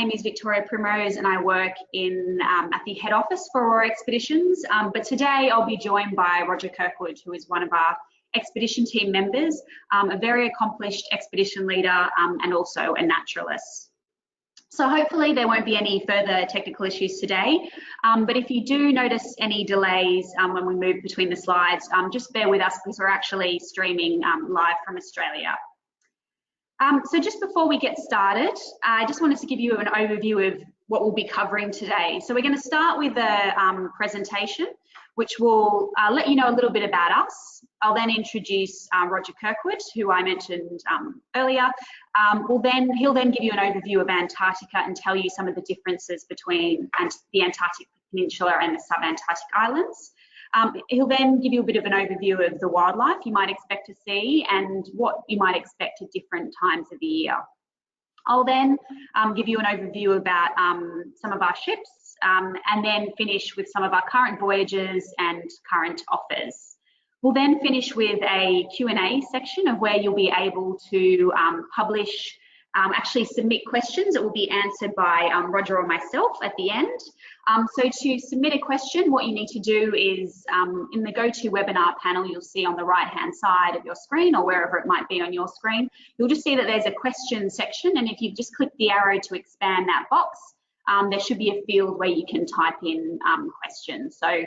name is Victoria Primrose and I work at the head office for Aurora Expeditions, but today I'll be joined by Roger Kirkwood, who is one of our expedition team members, a very accomplished expedition leader and also a naturalist. So hopefully there won't be any further technical issues today, but if you do notice any delays when we move between the slides, just bear with us because we're actually streaming live from Australia. So just before we get started, I just wanted to give you an overview of what we'll be covering today. So we're going to start with a presentation, which will let you know a little bit about us. I'll then introduce Roger Kirkwood, who I mentioned earlier. He'll then give you an overview of Antarctica and tell you some of the differences between the Antarctic Peninsula and the sub-Antarctic islands. He'll then give you a bit of an overview of the wildlife you might expect to see and what you might expect at different times of the year. I'll then give you an overview about some of our ships and then finish with some of our current voyages and current offers. We'll then finish with a Q&A section of where you'll be able to actually submit questions that will be answered by Roger or myself at the end. So to submit a question, what you need to do is in the GoToWebinar panel, you'll see on the right-hand side of your screen or wherever it might be on your screen, you'll just see that there's a question section, and if you just click the arrow to expand that box, there should be a field where you can type in questions. So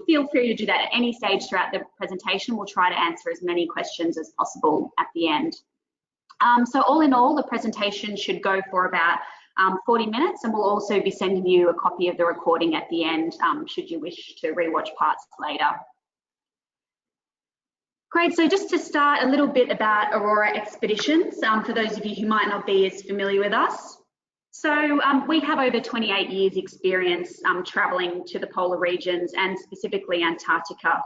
feel free to do that at any stage throughout the presentation. We'll try to answer as many questions as possible at the end. So all in all, the presentation should go for about 40 minutes, and we'll also be sending you a copy of the recording at the end should you wish to rewatch parts later. Great, so just to start a little bit about Aurora Expeditions, for those of you who might not be as familiar with us. So we have over 28 years experience travelling to the polar regions and specifically Antarctica.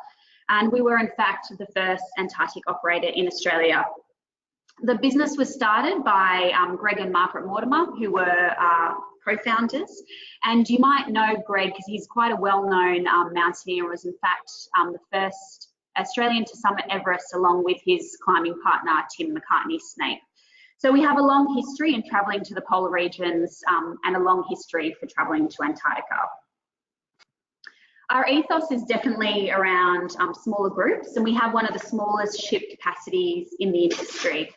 And we were in fact the first Antarctic operator in Australia. The business was started by Greg and Margaret Mortimer, who were co-founders. And you might know Greg because he's quite a well-known mountaineer, was in fact the first Australian to summit Everest along with his climbing partner, Tim McCartney-Snape. So we have a long history in travelling to the polar regions and a long history for travelling to Antarctica. Our ethos is definitely around smaller groups, and we have one of the smallest ship capacities in the industry.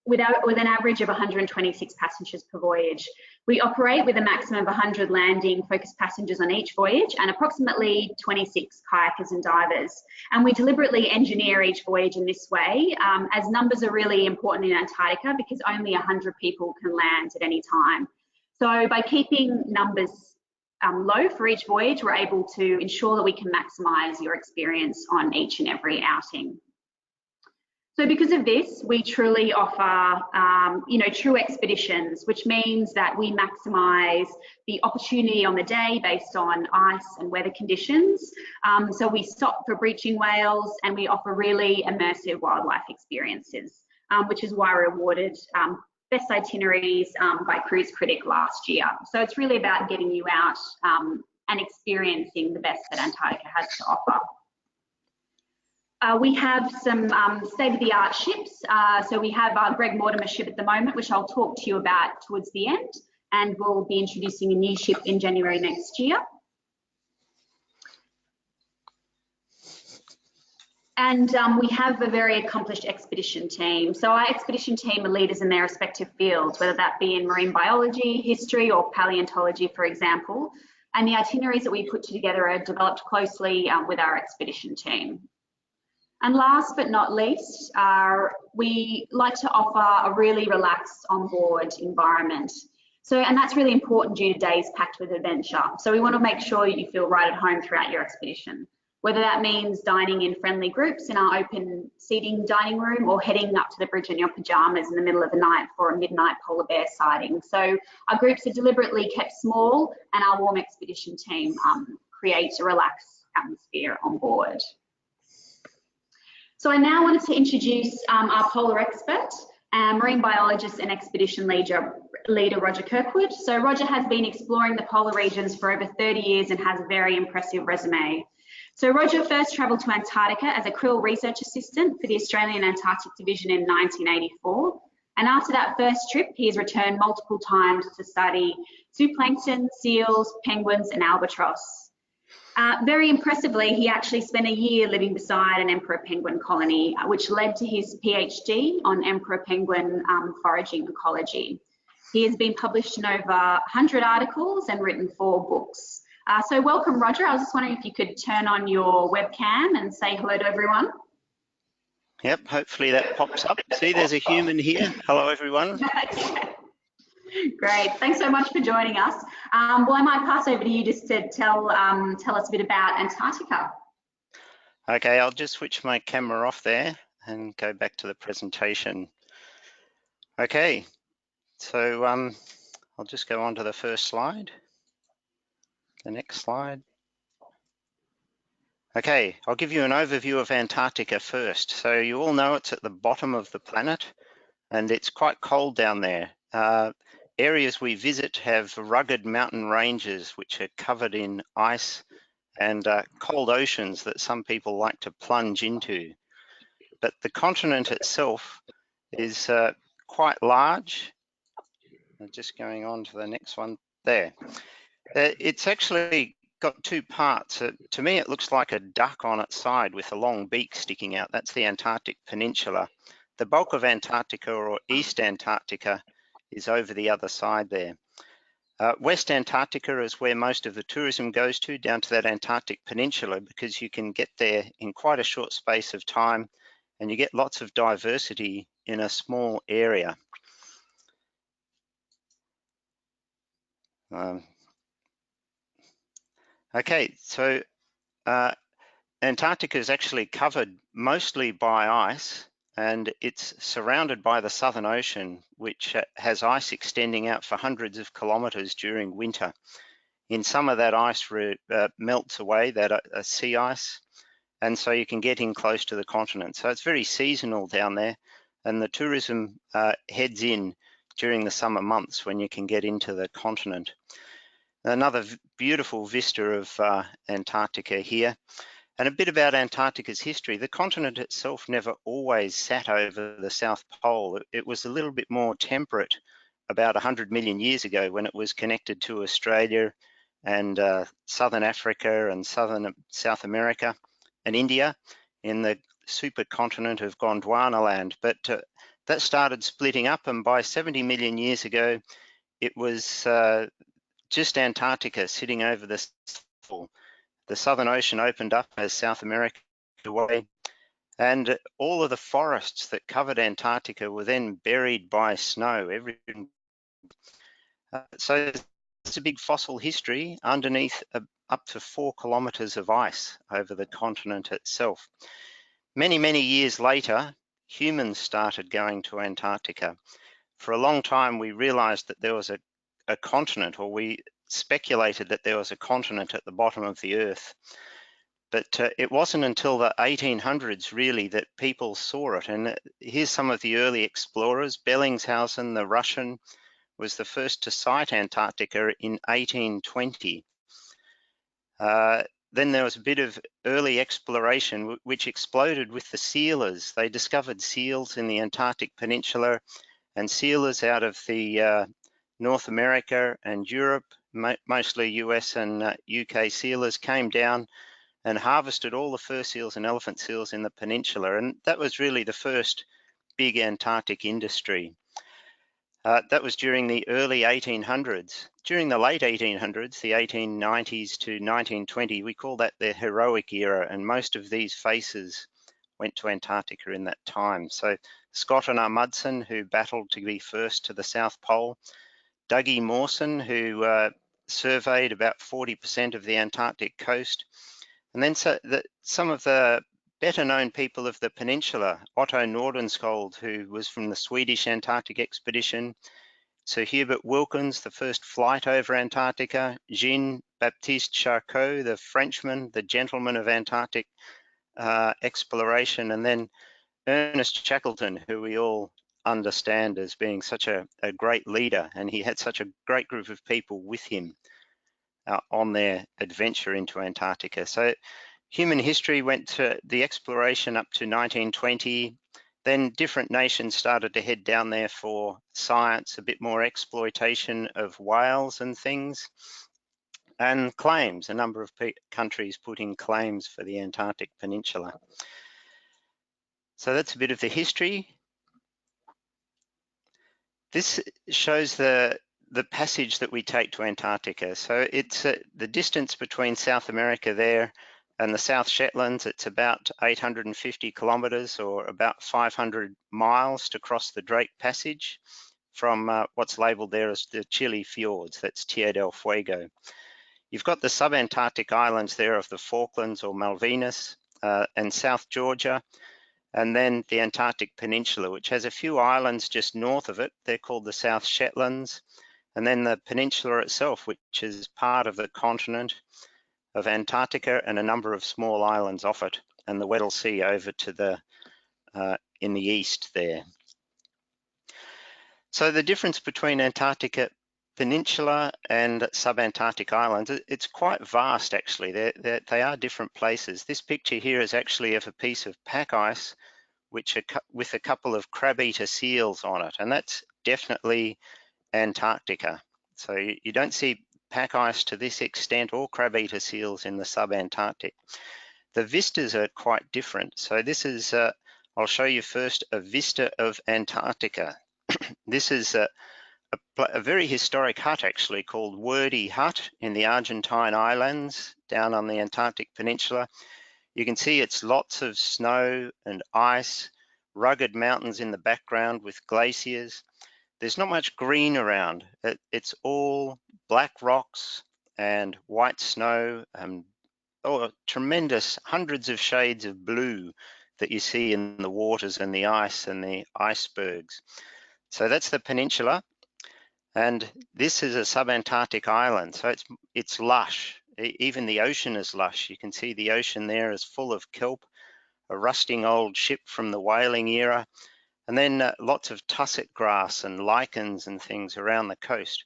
With an average of 126 passengers per voyage. We operate with a maximum of 100 landing focused passengers on each voyage and approximately 26 kayakers and divers. And we deliberately engineer each voyage in this way, as numbers are really important in Antarctica because only 100 people can land at any time. So by keeping numbers low for each voyage, we're able to ensure that we can maximise your experience on each and every outing. So because of this, we truly offer, true expeditions, which means that we maximise the opportunity on the day based on ice and weather conditions. So we stop for breaching whales and we offer really immersive wildlife experiences, which is why we're awarded best itineraries by Cruise Critic last year. So it's really about getting you out and experiencing the best that Antarctica has to offer. We have some state-of-the-art ships. So we have our Greg Mortimer ship at the moment, which I'll talk to you about towards the end, and we'll be introducing a new ship in January next year. And we have a very accomplished expedition team. So our expedition team are leaders in their respective fields, whether that be in marine biology, history, or paleontology, for example. And the itineraries that we put together are developed closely with our expedition team. And last but not least, we like to offer a really relaxed onboard environment. And that's really important due to days packed with adventure. So we want to make sure you feel right at home throughout your expedition, whether that means dining in friendly groups in our open seating dining room or heading up to the bridge in your pajamas in the middle of the night for a midnight polar bear sighting. So our groups are deliberately kept small and our warm expedition team creates a relaxed atmosphere on board. So I now wanted to introduce our polar expert, marine biologist and expedition leader Roger Kirkwood. So Roger has been exploring the polar regions for over 30 years and has a very impressive resume. So Roger first travelled to Antarctica as a krill research assistant for the Australian Antarctic Division in 1984. And after that first trip, he has returned multiple times to study zooplankton, seals, penguins, and albatross. Very impressively, he actually spent a year living beside an emperor penguin colony, which led to his PhD on emperor penguin foraging ecology. He has been published in over 100 articles and written 4 books. So welcome, Roger. I was just wondering if you could turn on your webcam and say hello to everyone. Yep, hopefully that pops up. See, there's a human here. Hello, everyone. Great, thanks so much for joining us. Well, I might pass over to you just to tell us a bit about Antarctica. Okay, I'll just switch my camera off there and go back to the presentation. Okay, so I'll just go on to the first slide. The next slide. Okay, I'll give you an overview of Antarctica first. So you all know it's at the bottom of the planet and it's quite cold down there. Areas we visit have rugged mountain ranges which are covered in ice and cold oceans that some people like to plunge into. But the continent itself is quite large. I'm just going on to the next one there. It's actually got 2 parts. To me, it looks like a duck on its side with a long beak sticking out. That's the Antarctic Peninsula. The bulk of Antarctica, or East Antarctica, is over the other side there. West Antarctica is where most of the tourism goes to, down to that Antarctic Peninsula, because you can get there in quite a short space of time and you get lots of diversity in a small area. Okay, so Antarctica is actually covered mostly by ice, and it's surrounded by the Southern Ocean, which has ice extending out for hundreds of kilometers during winter. In summer, that ice melts away, that sea ice, and so you can get in close to the continent. So it's very seasonal down there, and the tourism heads in during the summer months when you can get into the continent. Another beautiful vista of Antarctica here. And a bit about Antarctica's history. The continent itself never always sat over the South Pole. It was a little bit more temperate about 100 million years ago when it was connected to Australia and Southern Africa and South America and India in the supercontinent of Gondwanaland. But that started splitting up, and by 70 million years ago, it was just Antarctica sitting over the South Pole. The Southern Ocean opened up as South America away, and all of the forests that covered Antarctica were then buried by snow. So it's a big fossil history underneath up to 4 kilometers of ice over the continent itself. Many, many years later, humans started going to Antarctica. For a long time, we realized that there was a continent, or we speculated that there was a continent at the bottom of the Earth. But it wasn't until the 1800s, really, that people saw it. And here's some of the early explorers. Bellingshausen, the Russian, was the first to sight Antarctica in 1820. Then there was a bit of early exploration which exploded with the sealers. They discovered seals in the Antarctic Peninsula, and sealers out of the North America and Europe, mostly US and UK sealers, came down and harvested all the fur seals and elephant seals in the peninsula. And that was really the first big Antarctic industry. That was during the early 1800s. During the late 1800s, the 1890s to 1920, we call that the heroic era, and most of these faces went to Antarctica in that time. So Scott and Amundsen, who battled to be first to the South Pole, Dougie Mawson, who surveyed about 40% of the Antarctic coast, and then some of the better known people of the peninsula, Otto Nordenskjöld, who was from the Swedish Antarctic Expedition, Sir Hubert Wilkins, the first flight over Antarctica, Jean-Baptiste Charcot, the Frenchman, the gentleman of Antarctic exploration, and then Ernest Shackleton, who we all understand as being such a great leader, and he had such a great group of people with him on their adventure into Antarctica. So human history went to the exploration up to 1920. Then different nations started to head down there for science, a bit more exploitation of whales and things, and claims. A number of countries put in claims for the Antarctic Peninsula. So that's a bit of the history. This shows the passage that we take to Antarctica. So it's the distance between South America there and the South Shetlands. It's about 850 kilometres, or about 500 miles, to cross the Drake Passage from what's labelled there as the Chile Fjords. That's Tierra del Fuego. You've got the subantarctic islands there of the Falklands or Malvinas and South Georgia, and then the Antarctic Peninsula, which has a few islands just north of it. They're called the South Shetlands. And then the peninsula itself, which is part of the continent of Antarctica, and a number of small islands off it, and the Weddell Sea over to the in the east there. So the difference between Antarctica Peninsula and subantarctic islands, it's quite vast actually. They are different places. This picture here is actually of a piece of pack ice with a couple of crab-eater seals on it, and that's definitely Antarctica. So you don't see pack ice to this extent, or crab-eater seals in the subantarctic. The vistas are quite different. So this is, I'll show you first a vista of Antarctica. This is a very historic hut actually, called Wordie Hut in the Argentine Islands down on the Antarctic Peninsula. You can see it's lots of snow and ice, rugged mountains in the background with glaciers. There's not much green around. It's all black rocks and white snow, and tremendous hundreds of shades of blue that you see in the waters and the ice and the icebergs. So that's the peninsula, and this is a subantarctic island. So it's lush. Even the ocean is lush. You can see the ocean there is full of kelp, a rusting old ship from the whaling era, and then lots of tussock grass and lichens and things around the coast.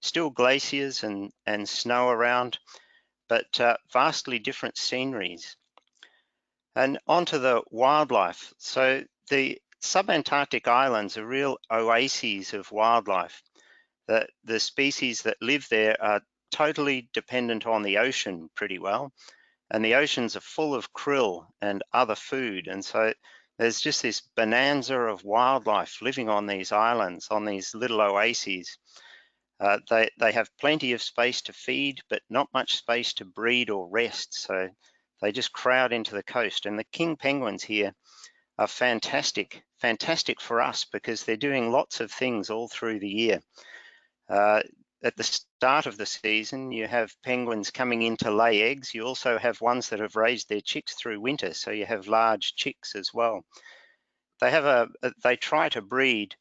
Still glaciers and snow around, but vastly different sceneries. And onto the wildlife. So the subantarctic islands are real oases of wildlife. The species that live there are totally dependent on the ocean pretty well, and the oceans are full of krill and other food, and so there's just this bonanza of wildlife living on these islands, on these little oases. They have plenty of space to feed, but not much space to breed or rest, so they just crowd into the coast. And the king penguins here are fantastic for us, because they're doing lots of things all through the year. At the start of the season, you have penguins coming in to lay eggs. You also have ones that have raised their chicks through winter, so you have large chicks as well. They try to breed,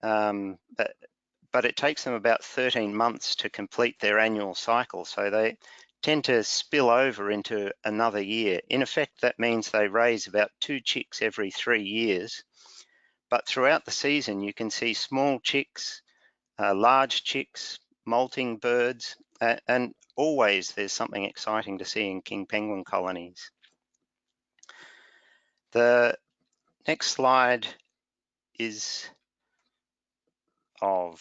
but it takes them about 13 months to complete their annual cycle, so they tend to spill over into another year. In effect, that means they raise about 2 chicks every 3 years, but throughout the season you can see small chicks, large chicks, molting birds, and always there's something exciting to see in king penguin colonies. The next slide is of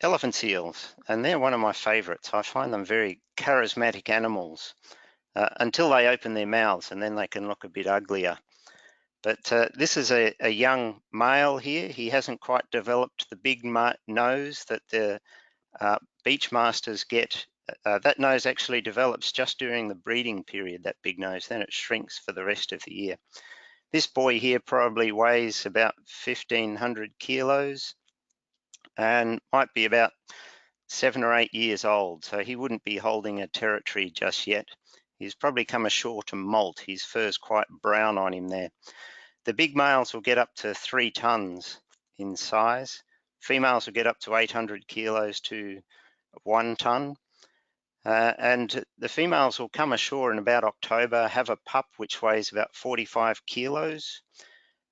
elephant seals, and they're one of my favorites. I find them very charismatic animals until they open their mouths, and then they can look a bit uglier. But this is a young male here. He hasn't quite developed the big nose that the beach masters get. That nose actually develops just during the breeding period, that big nose, then it shrinks for the rest of the year. This boy here probably weighs about 1,500 kilos and might be about 7 or 8 years old, so he wouldn't be holding a territory just yet. He's probably come ashore to molt. His fur's quite brown on him there. The big males will get up to 3 tons in size. Females will get up to 800 kilos to 1 ton. And the females will come ashore in about October, have a pup which weighs about 45 kilos,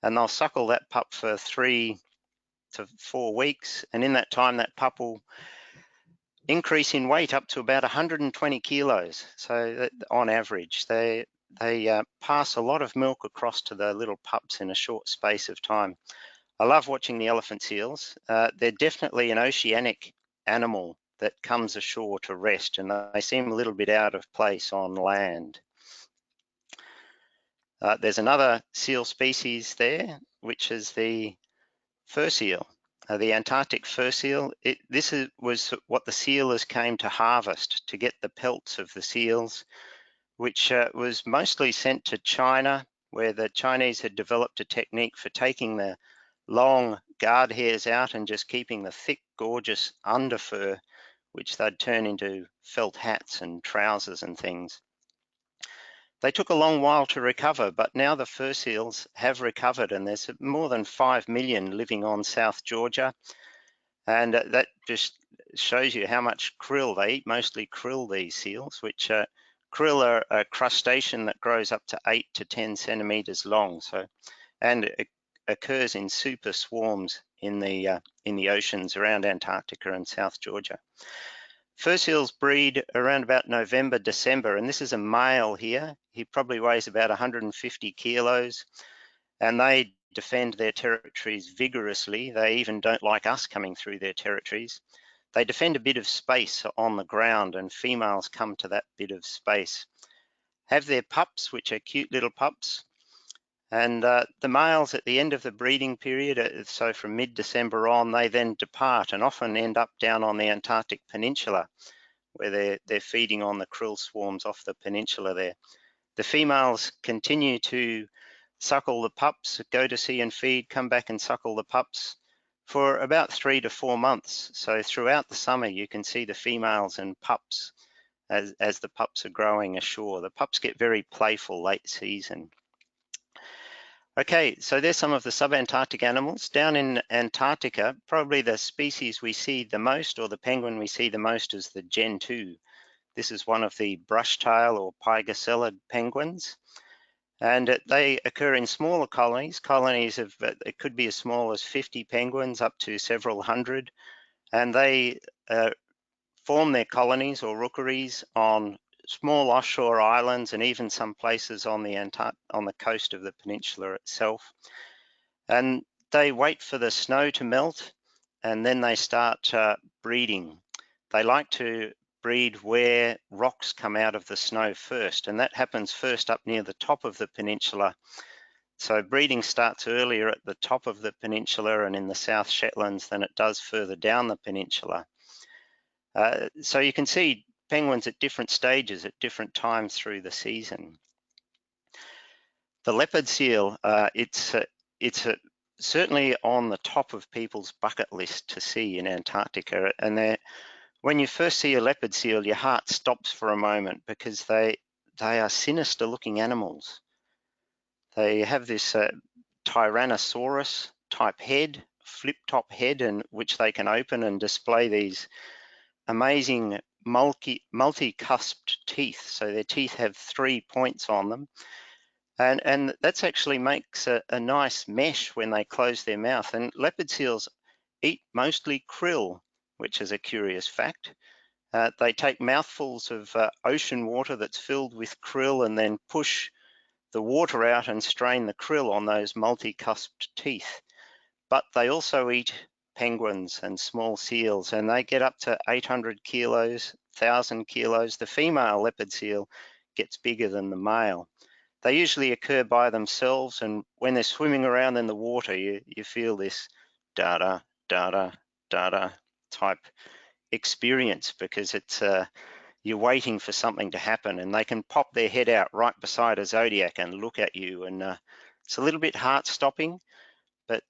and they'll suckle that pup for 3 to 4 weeks. And in that time, that pup will increase in weight up to about 120 kilos. So on average, they pass a lot of milk across to the little pups in a short space of time. I love watching the elephant seals. They're definitely an oceanic animal that comes ashore to rest, and they seem a little bit out of place on land. There's another seal species there, which is the fur seal, the Antarctic fur seal. This was what the sealers came to harvest, to get the pelts of the seals, which was mostly sent to China, where the Chinese had developed a technique for taking the long guard hairs out and just keeping the thick, gorgeous underfur, which they'd turn into felt hats and trousers and things. They took a long while to recover, but now the fur seals have recovered, and there's more than 5 million living on South Georgia. And that just shows you how much krill they eat, mostly krill, these seals, which krill are a crustacean that grows up to 8 to 10 centimeters long. And it occurs in super swarms in the oceans around Antarctica and South Georgia. Fur seals breed around about November, December, and this is a male here. He probably weighs about 150 kilos, and they defend their territories vigorously. They even don't like us coming through their territories. They defend a bit of space on the ground, and females come to that bit of space. Have their pups, which are cute little pups, and the males at the end of the breeding period, so from mid-December on, they then depart and often end up down on the Antarctic Peninsula, where they're feeding on the krill swarms off the peninsula there. The females continue to suckle the pups, go to sea and feed, come back and suckle the pups for about 3 to 4 months. So throughout the summer, you can see the females and pups as the pups are growing ashore. The pups get very playful late season. Okay, so there's some of the subantarctic animals. Down in Antarctica, probably the species we see the most, or the penguin we see the most, is the Gen 2. This is one of the brush-tail or pygacellid penguins. And they occur in smaller colonies. Colonies of, it could be as small as 50 penguins up to several hundred. And they form their colonies or rookeries on small offshore islands and even some places on the coast of the peninsula itself. And they wait for the snow to melt, and then they start breeding. They like to breed where rocks come out of the snow first, and that happens first up near the top of the peninsula. So breeding starts earlier at the top of the peninsula and in the South Shetlands than it does further down the peninsula. So you can see penguins at different stages at different times through the season. The leopard seal, it's certainly on the top of people's bucket list to see in Antarctica. And when you first see a leopard seal, your heart stops for a moment, because they are sinister looking animals. They have this Tyrannosaurus type head, flip top head, and which they can open and display these amazing multi-cusped teeth. So their teeth have 3 points on them. And that actually makes a nice mesh when they close their mouth. And leopard seals eat mostly krill, which is a curious fact. They take mouthfuls of ocean water that's filled with krill and then push the water out and strain the krill on those multi-cusped teeth. But they also eat penguins and small seals, and they get up to 800 kilos, 1,000 kilos. The female leopard seal gets bigger than the male. They usually occur by themselves, and when they're swimming around in the water, you feel this da-da, da-da, da-da type experience, because it's you're waiting for something to happen, and they can pop their head out right beside a zodiac and look at you, and it's a little bit heart-stopping, but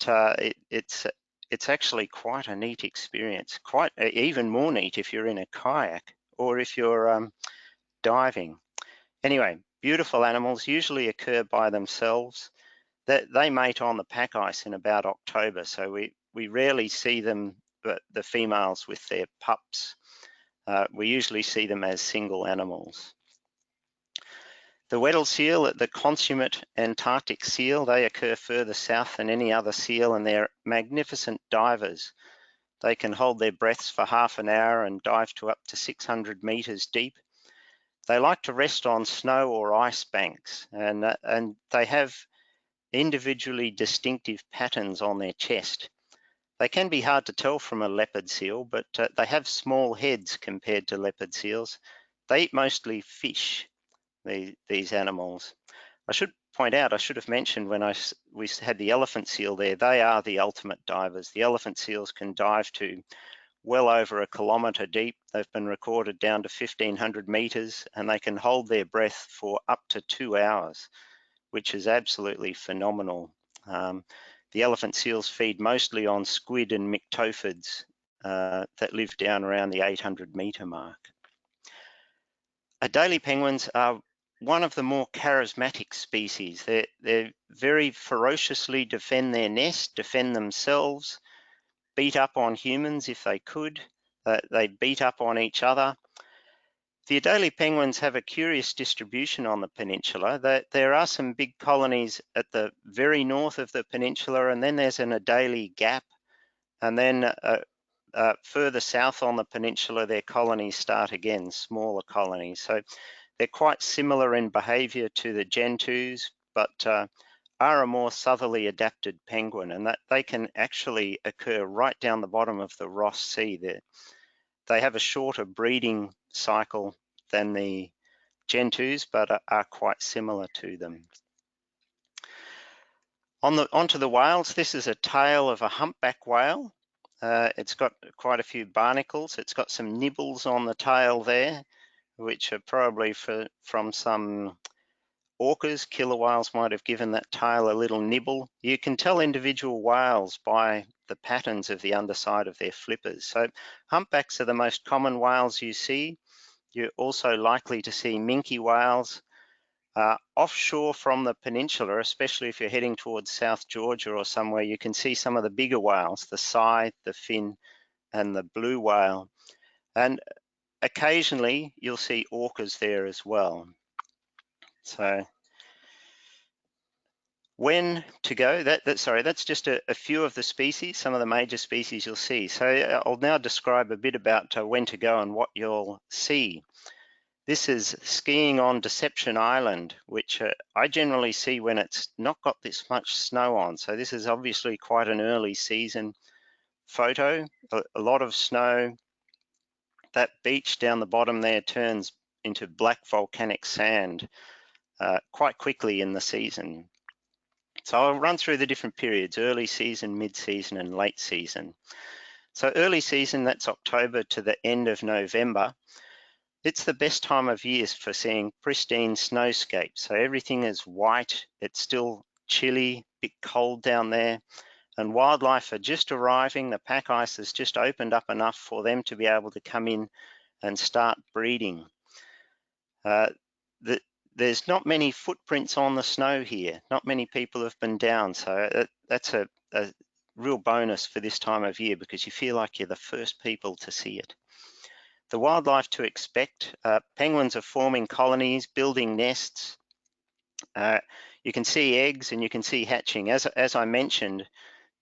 it's actually quite a neat experience, quite even more neat if you're in a kayak or if you're diving. Anyway, beautiful animals usually occur by themselves. They mate on the pack ice in about October, so we rarely see them, the females with their pups. We usually see them as single animals. The Weddell seal, the consummate Antarctic seal, they occur further south than any other seal, and they're magnificent divers. They can hold their breaths for half an hour and dive to up to 600 meters deep. They like to rest on snow or ice banks, and they have individually distinctive patterns on their chest. They can be hard to tell from a leopard seal, but they have small heads compared to leopard seals. They eat mostly fish, these animals. I should point out, I should have mentioned when we had the elephant seal there, they are the ultimate divers. The elephant seals can dive to well over 1 kilometre deep. They've been recorded down to 1,500 metres, and they can hold their breath for up to 2 hours, which is absolutely phenomenal. The elephant seals feed mostly on squid and myctophids that live down around the 800-metre mark. Adelie penguins are one of the more charismatic species. They very ferociously defend their nest, defend themselves, beat up on humans if they could. They beat up on each other. The Adelie penguins have a curious distribution on the peninsula. There are some big colonies at the very north of the peninsula, and then there's an Adelie Gap, and then further south on the peninsula, their colonies start again, smaller colonies. So they're quite similar in behaviour to the gentoos, but are a more southerly adapted penguin, and that they can actually occur right down the bottom of the Ross Sea. They have a shorter breeding cycle than the gentoos, but are quite similar to them. Onto the whales, this is a tail of a humpback whale. It's got quite a few barnacles. It's got some nibbles on the tail there, which are probably from some orcas. Killer whales might have given that tail a little nibble. You can tell individual whales by the patterns of the underside of their flippers. So humpbacks are the most common whales you see. You're also likely to see minke whales. Offshore from the peninsula, especially if you're heading towards South Georgia or somewhere, you can see some of the bigger whales, the scythe, the fin, and the blue whale. And occasionally you'll see orcas there as well. So when to go, that's just a few of the species, some of the major species you'll see. So I'll now describe a bit about when to go and what you'll see. This is skiing on Deception Island, which I generally see when it's not got this much snow on. So this is obviously quite an early season photo, a lot of snow. That beach down the bottom there turns into black volcanic sand quite quickly in the season. So I'll run through the different periods: early season, mid-season, and late season. So early season, that's October to the end of November. It's the best time of year for seeing pristine snowscapes. So everything is white, it's still chilly, a bit cold down there, and wildlife are just arriving. The pack ice has just opened up enough for them to be able to come in and start breeding. There's not many footprints on the snow here. Not many people have been down, so that's a real bonus for this time of year because you feel like you're the first people to see it. The wildlife to expect: penguins are forming colonies, building nests. You can see eggs and you can see hatching. As I mentioned,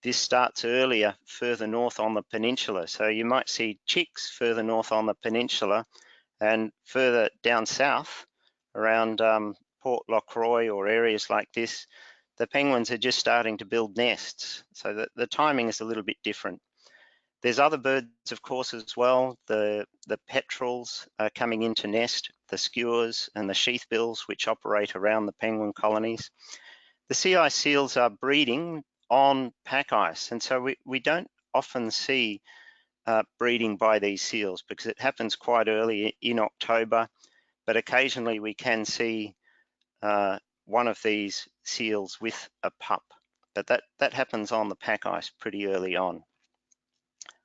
this starts earlier further north on the peninsula. So you might see chicks further north on the peninsula, and further down south around Port Lockroy or areas like this, the penguins are just starting to build nests. So the timing is a little bit different. There's other birds, of course, as well. The petrels are coming into nest, the skuas and the sheathbills, which operate around the penguin colonies. The sea ice seals are breeding on pack ice, and so we don't often see breeding by these seals because it happens quite early in October, but occasionally we can see one of these seals with a pup, but that happens on the pack ice pretty early on.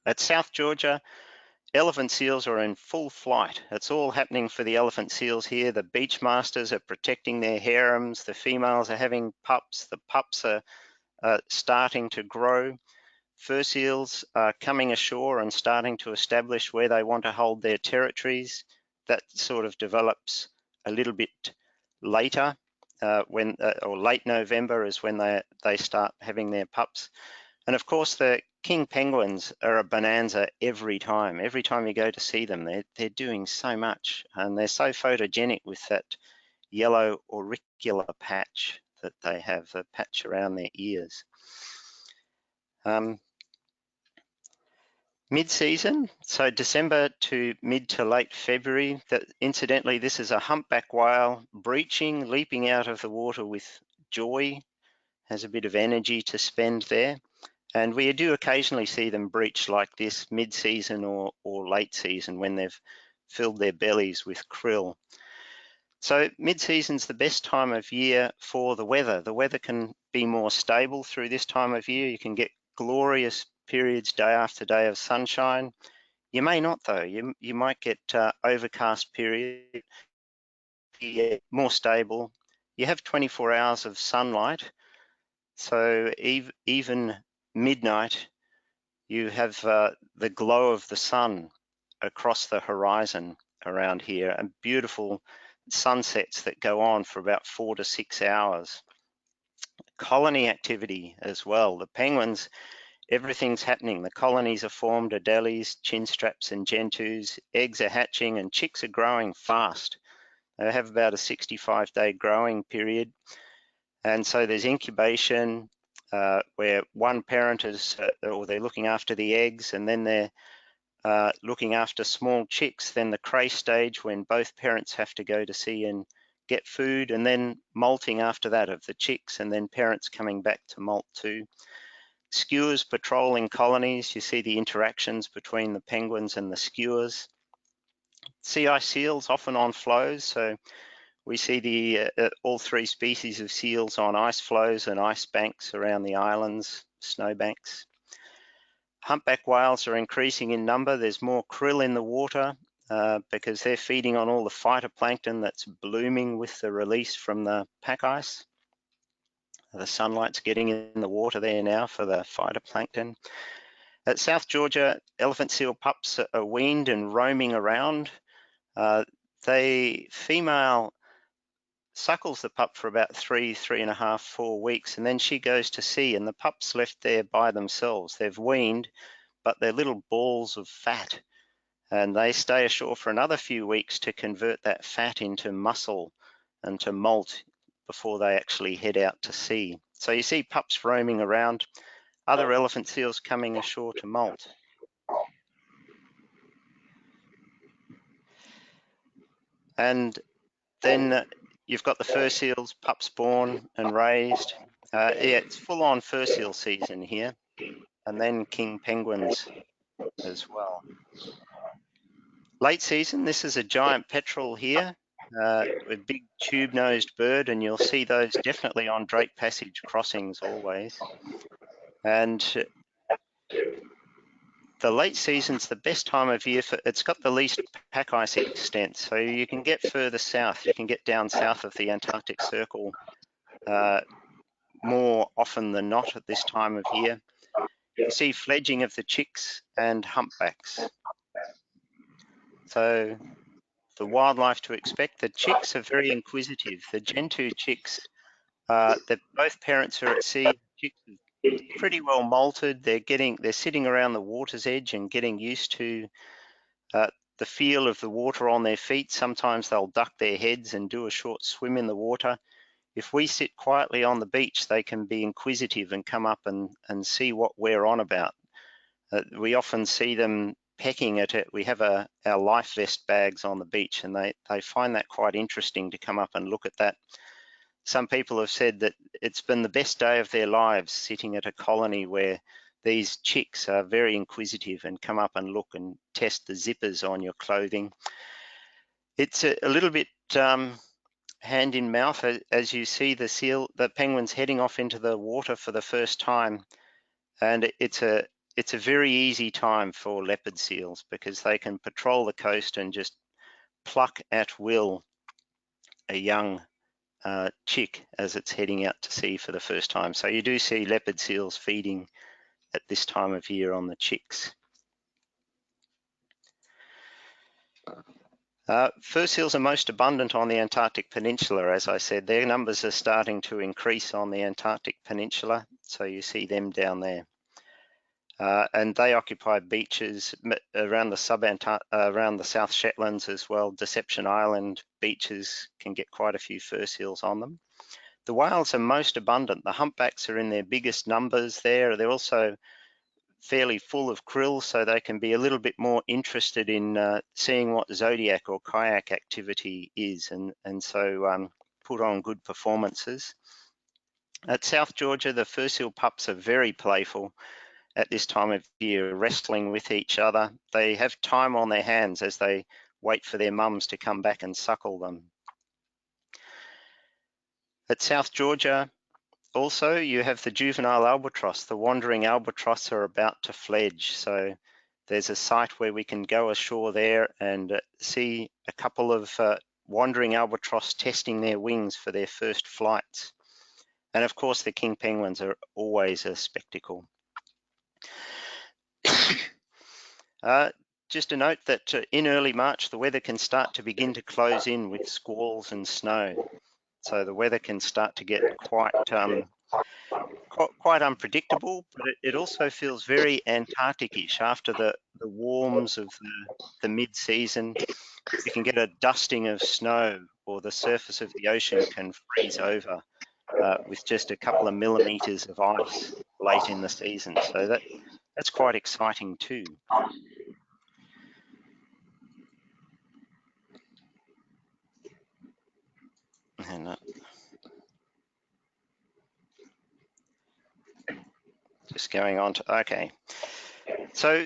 At South Georgia, elephant seals are in full flight. It's all happening for the elephant seals here. The beach masters are protecting their harems. The females are having pups. The pups are starting to grow. Fur seals are coming ashore and starting to establish where they want to hold their territories. That sort of develops a little bit later, or late November is when they start having their pups. And of course, the king penguins are a bonanza every time. Every time you go to see them, they're doing so much, and they're so photogenic with that yellow auricular patch that they have, the patch around their ears. Mid-season, so December to mid to late February. That incidentally, this is a humpback whale breaching, leaping out of the water with joy, has a bit of energy to spend there. And we do occasionally see them breach like this mid-season or late season when they've filled their bellies with krill. So mid-season's the best time of year for the weather. The weather can be more stable through this time of year. You can get glorious periods day after day of sunshine. You may not though. You might get overcast periods, more stable. You have 24 hours of sunlight. So even midnight, you have the glow of the sun across the horizon around here, and beautiful sunsets that go on for about 4 to 6 hours. Colony activity as well. The penguins, everything's happening. The colonies are formed, adelies, chinstraps and gentoos. Eggs are hatching and chicks are growing fast. They have about a 65-day growing period. And so there's incubation where one parent is, or they're looking after the eggs, and then they're looking after small chicks. Then the cray stage when both parents have to go to sea and get food, and then molting after that of the chicks, and then parents coming back to molt too. Skuas patrolling colonies. You see the interactions between the penguins and the skuas. Sea ice seals often on floes, so we see the all three species of seals on ice floes and ice banks around the islands, snowbanks. Humpback whales are increasing in number. There's more krill in the water because they're feeding on all the phytoplankton that's blooming with the release from the pack ice. The sunlight's getting in the water there now for the phytoplankton. At South Georgia, elephant seal pups are weaned and roaming around. Female suckles the pup for about 3.5, 4 weeks, and then she goes to sea and the pup's left there by themselves. They've weaned, but they're little balls of fat, and they stay ashore for another few weeks to convert that fat into muscle and to molt before they actually head out to sea. So you see pups roaming around, other elephant seals coming ashore to molt. And then you've got the fur seals, pups born and raised. Yeah, it's full-on fur seal season here, and then king penguins as well. Late season, this is a giant petrel here, a big tube-nosed bird, and you'll see those definitely on Drake Passage crossings always. And the late season's the best time of year for, it's got the least pack ice extent, so you can get further south. You can get down south of the Antarctic Circle more often than not at this time of year. You see fledging of the chicks and humpbacks. So the wildlife to expect, the chicks are very inquisitive. The gentoo chicks, both parents are at sea. Chicks are pretty well molted. They're sitting around the water's edge and getting used to the feel of the water on their feet. Sometimes they'll duck their heads and do a short swim in the water. If we sit quietly on the beach, they can be inquisitive and come up and see what we're on about. We often see them pecking at it. We have our life vest bags on the beach, and they find that quite interesting to come up and look at that. Some people have said that it's been the best day of their lives sitting at a colony where these chicks are very inquisitive and come up and look and test the zippers on your clothing. It's a little bit hand in mouth as you see the penguins heading off into the water for the first time, and it's a very easy time for leopard seals because they can patrol the coast and just pluck at will a young chick as it's heading out to sea for the first time. So you do see leopard seals feeding at this time of year on the chicks. Fur seals are most abundant on the Antarctic Peninsula, as I said. Their numbers are starting to increase on the Antarctic Peninsula, so you see them down there. and they occupy beaches around the around the South Shetlands as well. Deception Island beaches can get quite a few fur seals on them. The whales are most abundant. The humpbacks are in their biggest numbers there. They're also fairly full of krill, so they can be a little bit more interested in seeing what zodiac or kayak activity is, and so put on good performances. At South Georgia, the fur seal pups are very playful at this time of year, wrestling with each other. They have time on their hands as they wait for their mums to come back and suckle them. At South Georgia, also, you have the juvenile albatross. The wandering albatross are about to fledge. So there's a site where we can go ashore there and see a couple of wandering albatross testing their wings for their first flights. And of course, the king penguins are always a spectacle. Just a note that in early March, the weather can start to begin to close in with squalls and snow. So the weather can start to get quite unpredictable, but it also feels very Antarctic-ish. After the warms of the mid-season, you can get a dusting of snow, or the surface of the ocean can freeze over with just a couple of millimeters of ice late in the season. So that's quite exciting too. And just going on to, okay. So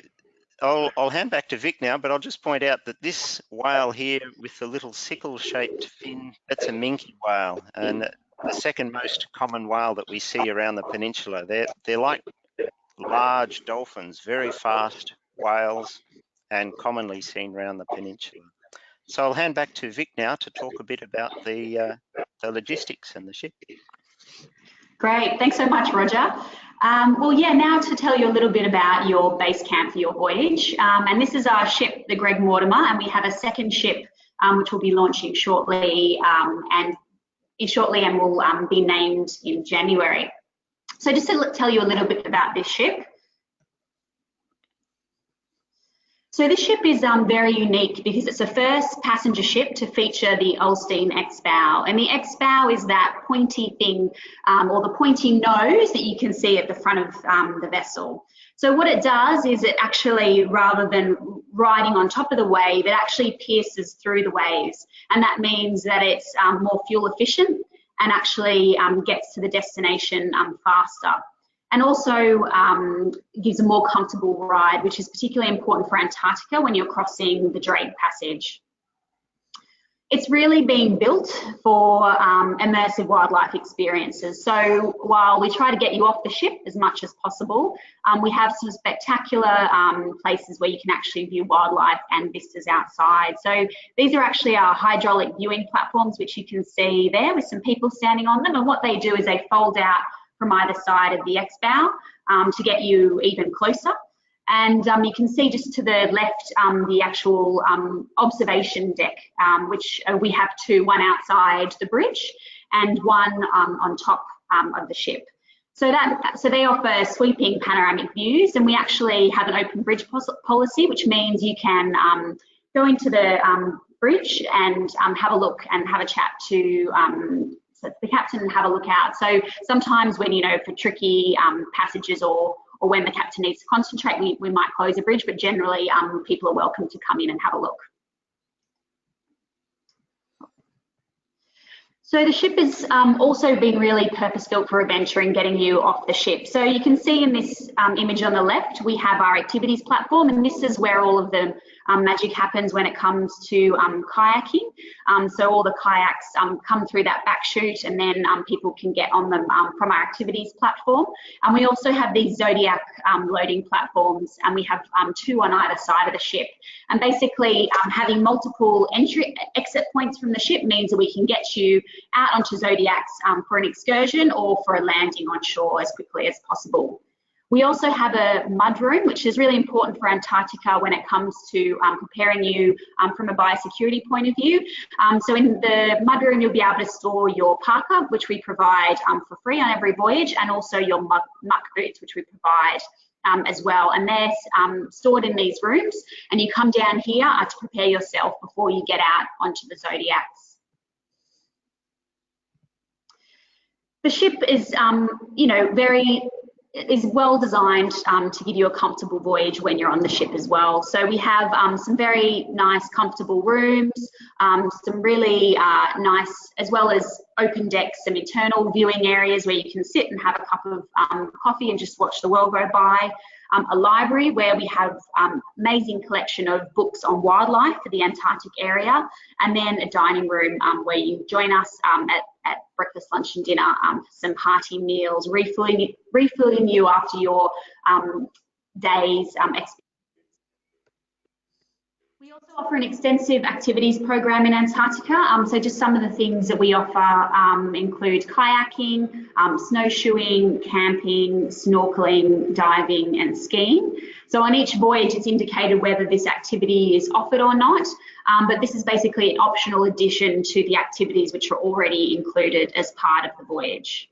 I'll hand back to Vic now, but I'll just point out that this whale here with the little sickle-shaped fin, that's a minke whale, and the second most common whale that we see around the peninsula. They're like large dolphins, very fast whales, and commonly seen around the peninsula. So I'll hand back to Vic now to talk a bit about the logistics and the ship. Great, thanks so much, Roger. Well, yeah, now to tell you a little bit about your base camp for your voyage. And this is our ship, the Greg Mortimer, and we have a second ship which will be launching shortly and will be named in January. So just to tell you a little bit about this ship. So this ship is very unique because it's the first passenger ship to feature the Ulstein X-bow. And the X-bow is that pointy thing or the pointy nose that you can see at the front of the vessel. So what it does is it actually, rather than riding on top of the wave, it actually pierces through the waves. And that means that it's more fuel efficient and actually gets to the destination faster. And also gives a more comfortable ride, which is particularly important for Antarctica when you're crossing the Drake Passage. It's really being built for immersive wildlife experiences. So while we try to get you off the ship as much as possible, we have some spectacular places where you can actually view wildlife and vistas outside. So these are actually our hydraulic viewing platforms, which you can see there with some people standing on them. And what they do is they fold out from either side of the X-bow to get you even closer. And you can see just to the left the actual observation deck, which we have two, one outside the bridge and one on top of the ship. So they offer sweeping panoramic views, and we actually have an open bridge policy, which means you can go into the bridge and have a look and have a chat to the captain and have a look out. So sometimes when, for tricky passages or when the captain needs to concentrate, we might close a bridge, but generally people are welcome to come in and have a look. So the ship has also been really purpose-built for adventure and getting you off the ship. So you can see in this image on the left, we have our activities platform, and this is where all of the magic happens when it comes to kayaking. So all the kayaks come through that back chute, and then people can get on them from our activities platform. And we also have these Zodiac loading platforms, and we have two on either side of the ship. And basically having multiple exit points from the ship means that we can get you out onto Zodiacs for an excursion or for a landing on shore as quickly as possible. We also have a mud room, which is really important for Antarctica when it comes to preparing you from a biosecurity point of view. So in the mud room, you'll be able to store your parka, which we provide for free on every voyage, and also your muck boots, which we provide as well, and they're stored in these rooms, and you come down here to prepare yourself before you get out onto the Zodiacs. The ship is, you know, is well designed to give you a comfortable voyage when you're on the ship as well. So we have some very nice, comfortable rooms, some really nice, as well as open decks, some internal viewing areas where you can sit and have a cup of coffee and just watch the world go by. A library where we have amazing collection of books on wildlife for the Antarctic area, and then a dining room where you join us at breakfast, lunch and dinner for some hearty meals, refueling you after your day's experience. We also offer an extensive activities program in Antarctica. So just some of the things that we offer include kayaking, snowshoeing, camping, snorkeling, diving and skiing. So on each voyage it's indicated whether this activity is offered or not, but this is basically an optional addition to the activities which are already included as part of the voyage.